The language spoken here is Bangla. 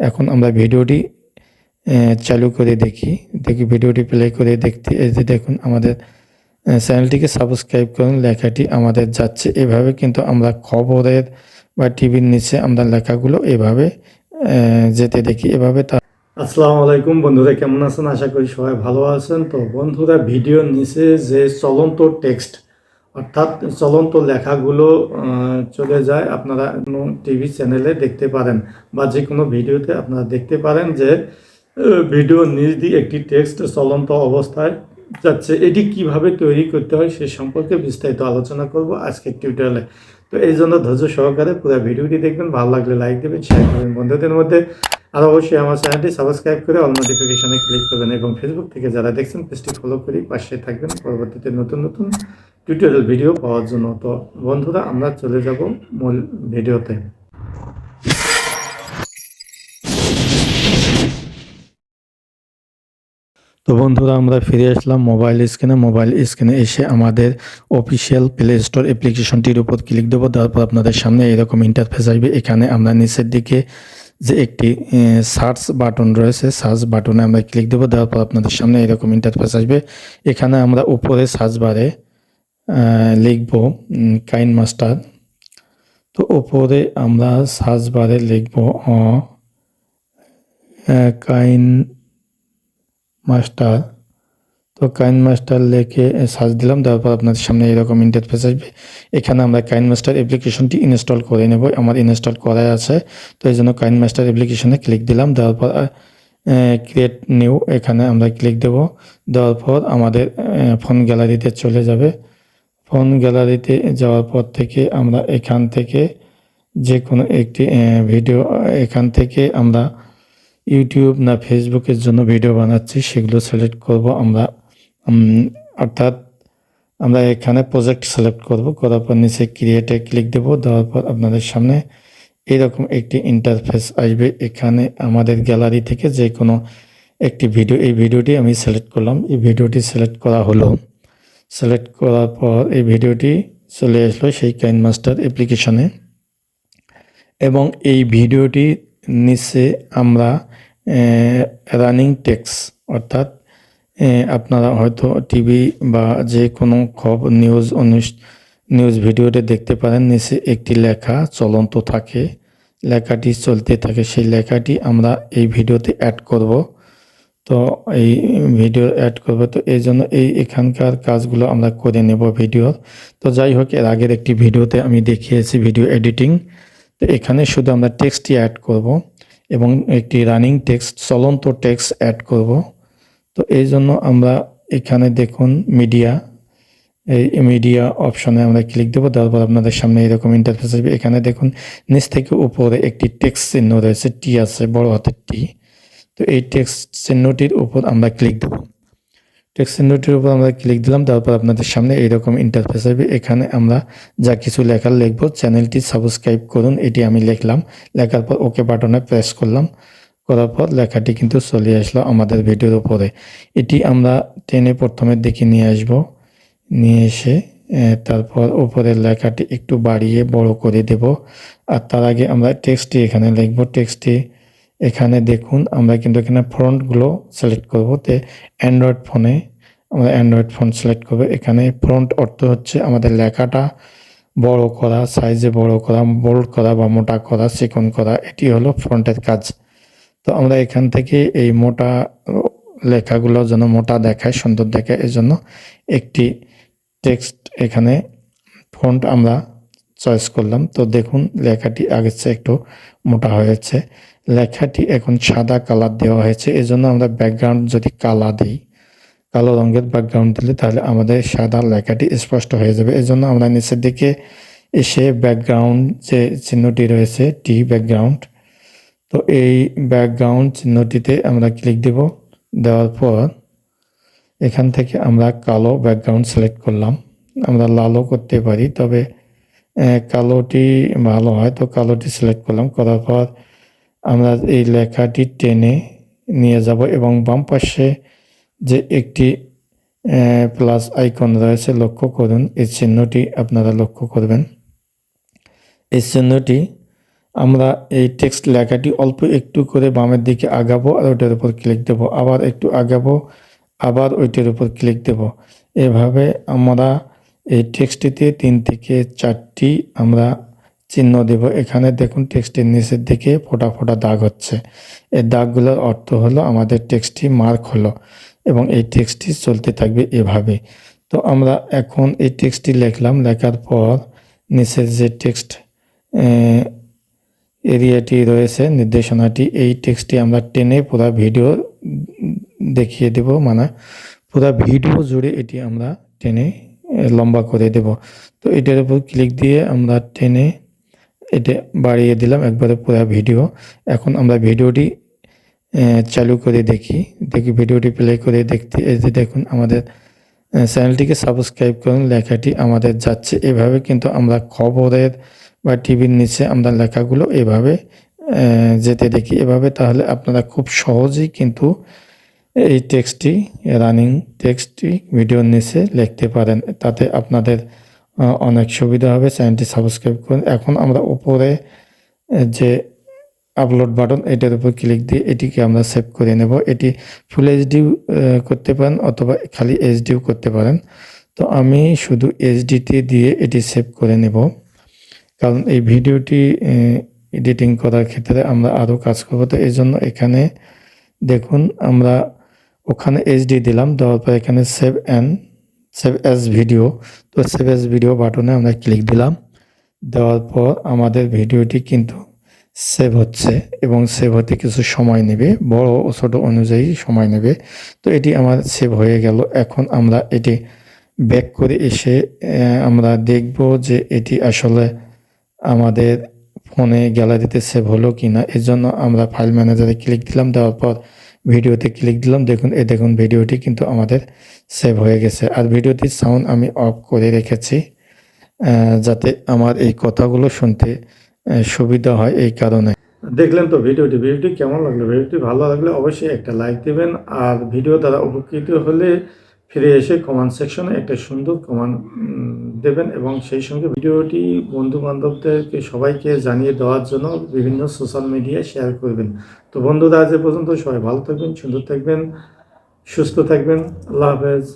এখন আমরা ভিডিওটি চালু করে দেখি ভিডিওটি প্লে করে দেখতে। এই যে দেখুন আমাদের চ্যানেলটিকে সাবস্ক্রাইব করুন লেখাটি আমাদের যাচ্ছে। এভাবে কিন্তু আমরা খবরের বা টিভির নিচে আমরা লেখাগুলো এভাবে যেতে দেখি এভাবে। আসসালামু আলাইকুম বন্ধুরা, কেমন আছেন? আশা করি সবাই ভালো আছেন। তো বন্ধুরা, ভিডিওর নিচে যে চলন্ত টেক্সট অর্থাৎ চলন্ত লেখাগুলো চলে যায়, আপনারা কোনো টিভি চ্যানেলে দেখতে পারেন বা যে কোনো ভিডিওতে আপনারা দেখতে পারেন যে ভিডিওর নিচ দিয়ে একটি টেক্সট চলন্ত অবস্থায় যাচ্ছে। এটি কিভাবে তৈরি করতে হয় সে সম্পর্কে বিস্তারিত আলোচনা করব আজকের টিউটোরিয়ালে। তো এই জন্য ধৈর্য সহকারে পুরো ভিডিওটি দেখবেন, ভালো লাগলে লাইক দেবেন, শেয়ার করবেন বন্ধুদের মধ্যে। আর অবশ্যই আমার চ্যানেলটি সাবস্ক্রাইব করে অল নোটিফিকেশনে ক্লিক করবেন এবং ফেসবুক থেকে যারা দেখছেন পেজটি ফলো করে পাশে থাকবেন পরবর্তীতে নতুন নতুন টিউটোরিয়াল ভিডিও পাওয়ার জন্য। তো বন্ধুরা, আমরা চলে যাব মূল ভিডিওতে। তো বন্ধুরা, আমরা ফিরে আসলাম মোবাইল স্ক্রিনে এসে আমাদের অফিসিয়াল প্লে স্টোর অ্যাপ্লিকেশনটির উপর ক্লিক দেবো। তারপর আপনাদের সামনে এরকম ইন্টারফেস আসবে। এখানে আমরা নিচের দিকে যে একটি সার্চ বাটন রয়েছে, সার্চ বাটনে আমরা ক্লিক দেবো। দেওয়ার পর আপনাদের সামনে এরকম ইন্টারফেস আসবে। এখানে আমরা উপরে সার্চ বারে লিখব কাইন মাস্টার। তো উপরে আমরা সার্চ বারে লিখব কাইন মাস্টার। তো কাইন মাস্টার লিখে সার্চ দিলাম। তারপর আপনাদের সামনে এরকম ইন্টারফেস আসবে। এখানে আমরা কাইন মাস্টার অ্যাপ্লিকেশনটি ইনস্টল করে নেব। আমার ইনস্টল করাই আছে, তো এই জন্য কাইন মাস্টার অ্যাপ্লিকেশনে ক্লিক দিলাম। দেওয়ার পর ক্রিয়েট নিউ এখানে আমরা ক্লিক দেব। দেওয়ার পর আমাদের ফোন গ্যালারিতে চলে যাবে। ফোন গ্যালারিতে যাওয়ার পর থেকে আমরা এখান থেকে যে কোনো একটি ভিডিও, এখান থেকে আমরা ইউটিউব না ফেসবুকের জন্য ভিডিও বানাচ্ছি সেগুলো সিলেক্ট করব আমরা। অর্থাৎ আমরা এখানে প্রজেক্ট সিলেক্ট করব। করার পর নিচে ক্রিয়েটে ক্লিক দেব। দেওয়ার পর আপনাদের সামনে এরকম একটি ইন্টারফেস আসবে। এখানে আমাদের গ্যালারি থেকে যে কোনো একটি ভিডিও, এই ভিডিওটি আমি সিলেক্ট করলাম। এই ভিডিওটি সিলেক্ট করা হলো। সিলেক্ট করার পর এই ভিডিওটি চলে আসলো সেই কাইন মাস্টার অ্যাপ্লিকেশনে। এবং এই ভিডিওটি নিচে আমরা রানিং টেক্সট অর্থাৎ আপনারা হয়তো টিভি বা যে কোনো খবর নিউজ ভিডিওতে দেখতে পারেন নিচে একটি লেখা চলন্ত থাকে, লেখাটি চলতে থাকে। সেই লেখাটি আমরা এই ভিডিওতে অ্যাড করব। তো এই ভিডিও অ্যাড করব, তো এই জন্য এখানকার কাজগুলো আমরা করে নেব ভিডিওর। তো যাই হোক, এর আগের একটি ভিডিওতে আমি দেখিয়েছি ভিডিও এডিটিং। তো এখানে শুধু আমরা টেক্সটই অ্যাড করব এবং একটি রানিং টেক্সট চলন্ত টেক্সট অ্যাড করব। তো এই জন্য আমরা এখানে দেখুন এই মিডিয়া অপশনে আমরা ক্লিক দেবো। তারপর আপনাদের সামনে এরকম ইন্টারফেস আসবে। এখানে দেখুন নিচ থেকে উপরে একটি টেক্সট চিহ্ন রয়েছে, টি আছে, বড় হাতের টি। তো এই টেক্সট চিহ্নটির উপর আমরা ক্লিক দেবো। টেক্সট চিহ্নটির উপর আমরা ক্লিক দিলাম। তারপর আপনাদের সামনে এইরকম ইন্টারফেস আসবে। এখানে আমরা যা কিছু লেখার লিখবো, চ্যানেলটি সাবস্ক্রাইব করুন, এটি আমি লিখলাম। লেখার পর ওকে বাটনে প্রেস করলাম। করার পর লেখাটি কিন্তু চলে আসলো আমাদের ভিডিওর উপরে। এটি আমরা টেনে প্রথমের দিকে নিয়ে আসব। নিয়ে এসে তারপর উপরের লেখাটি একটু বাড়িয়ে বড় করে দেব। আর তার আগে আমরা টেক্সটটি এখানে লিখব। টেক্সটটি এখানে দেখুন আমরা কিন্তু এখানে ফন্টগুলো সিলেক্ট করব। তে অ্যান্ড্রয়েড ফোনে আমরা অ্যান্ড্রয়েড ফোন সিলেক্ট করব। এখানে ফন্ট অর্থ হচ্ছে আমাদের লেখাটা বড় করা, সাইজে বড় করা, বোল্ড করা বা মোটা করা, চিকন করা, এটি হলো ফন্টের কাজ। তো আমরা এখান থেকে এই মোটা লেখাগুলো যেন মোটা দেখায়, সুন্দর দেখায়, এজন্য একটি টেক্সট এখানে ফন্ট আমরা চয়েস করলাম। তো দেখুন লেখাটি আগের চেয়ে একটু মোটা হয়েছে। লেখাটি এখন সাদা কালার দেওয়া হয়েছে, এজন্য আমরা ব্যাকগ্রাউন্ড যদি কালা দিই, কালো রঙের ব্যাকগ্রাউন্ড দিলে তাহলে আমাদের সাদা লেখাটি স্পষ্ট হয়ে যাবে। এজন্য আমরা নিচের দিকে এসে ব্যাকগ্রাউন্ড যে চিহ্নটি রয়েছে টি ব্যাকগ্রাউন্ড, তো এই ব্যাকগ্রাউন্ড চিহ্নটিতে আমরা ক্লিক দেব। দেওয়ার পর এখান থেকে আমরা কালো ব্যাকগ্রাউন্ড সিলেক্ট করলাম। আমরা লালও করতে পারি, তবে কালোটি ভালো হয়, তো কালোটি সিলেক্ট করলাম। করার পর আমরা এই লেখাটি টেনে নিয়ে যাব এবং বাম পাশে যে একটি প্লাস আইকন রয়েছে লক্ষ্য করুন, এই চিহ্নটি আপনারা লক্ষ্য করবেন। এই চিহ্নটি আমরা এই টেক্সট লেখাটি অল্প একটু করে বামের দিকে আগাবো আর ওইটার উপর ক্লিক দেব, আবার একটু আগাবো, আবার ওইটার উপর ক্লিক দেব। এভাবে আমরা এই টেক্সটটিতে 3 থেকে 4টি আমরা চিহ্ন দেব। এখানে দেখুন টেক্সটের নিচের দিকে ফোঁটা ফোঁটা দাগ হচ্ছে। এই দাগগুলোর অর্থ হলো আমাদের টেক্সটটি মার্ক হলো এবং এই টেক্সটটি চলতে থাকবে এভাবে। তো আমরা এখন এই টেক্সটটি লিখলাম, লেখার পর নিচের যে টেক্সট এরিয়াটি রয়েছে, নির্দেশনাটি, এই টেক্সটটি আমরা টেনে পুরো ভিডিও দেখিয়ে দেব, মানে পুরো ভিডিও জুড়ে এটি আমরা টেনে লম্বা করে দেব। তো এটার উপর ক্লিক দিয়ে আমরা টেনে এটা বাড়িয়ে দিলাম একবারে পুরো ভিডিও। এখন আমরা ভিডিওটি চালু করে দেখি ভিডিওটি প্লে করে দেখতে। এই যে দেখুন আমাদের চ্যানেলটিকে সাবস্ক্রাইব করুন লেখাটি আমাদের যাচ্ছে এভাবে। কিন্তু আমরা খবরের বা টিভির নিচে আমরা লেখাগুলো এভাবে যেতে দেখি এভাবে। তাহলে আপনারা খুব সহজেই কিন্তু এই টেক্সটটি, রানিং টেক্সটটি ভিডিওর নিচে লিখতে পারেন। তাতে আপনাদের অনেক সুবিধা হবে। চ্যানেলটি সাবস্ক্রাইব করুন। এখন আমরা উপরে যে আপলোড বাটন, এটার উপর ক্লিক দিয়ে এটিকে আমরা সেভ করে নেব। এটি ফুল এইচডিও করতে পারেন অথবা খালি এইচডিও করতে পারেন। তো আমি শুধু এইচডিতে দিয়ে এটি সেভ করে নেব, কারণ এই ভিডিওটি এডিটিং করার ক্ষেত্রে আমরা আরও কাজ করব। তো এই জন্য এখানে দেখুন আমরা ওখানে এইচডি দিলাম, দেওয়ার পর এখানে সেভ অ্যাজ ভিডিও। তো সেভ অ্যাজ ভিডিও বাটনে আমরা ক্লিক দিলাম, দেওয়ার পর আমাদের ভিডিওটি কিন্তু সেভ হচ্ছে এবং সেভ হতে কিছু সময় নেবে, বড় ও ছোট অনুযায়ী সময় নেবে। তো এটি আমার সেভ হয়ে গেল। এখন আমরা এটি ব্যাক করে এসে আমরা দেখব যে এটি আসলে আমাদের ফোনে গ্যালারিতে সেভ হলো কি না। এর জন্য আমরা ফাইল ম্যানেজারে ক্লিক দিলাম, দেওয়ার পর ভিডিওতে ক্লিক দিলাম। দেখুন ভিডিওটি কিন্তু আমাদের সেভ হয়ে গেছে। আর ভিডিওটির সাউন্ড আমি অফ করে রেখেছি যাতে আমার এই কথাগুলো শুনতে সুবিধা হয়, এই কারণে। দেখলেন তো ভিডিওটি কেমন লাগলো? ভিডিওটি ভালো লাগলে অবশ্যই একটা লাইক দেবেন। আর ভিডিও দ্বারা উপকৃত হলে ফিরে এসে কমেন্ট সেকশনে একটা সুন্দর কমেন্ট দেবেন এবং সেই সঙ্গে ভিডিওটি বন্ধু-বান্ধবদেরকে সবাইকে জানিয়ে দেওয়ার জন্য বিভিন্ন সোশ্যাল মিডিয়ায় শেয়ার করবেন। তো বন্ধুরা আজ এ পর্যন্ত, সবাই ভালো থাকবেন, সুন্দর থাকবেন, সুস্থ থাকবেন। আল্লাহ হাফেজ।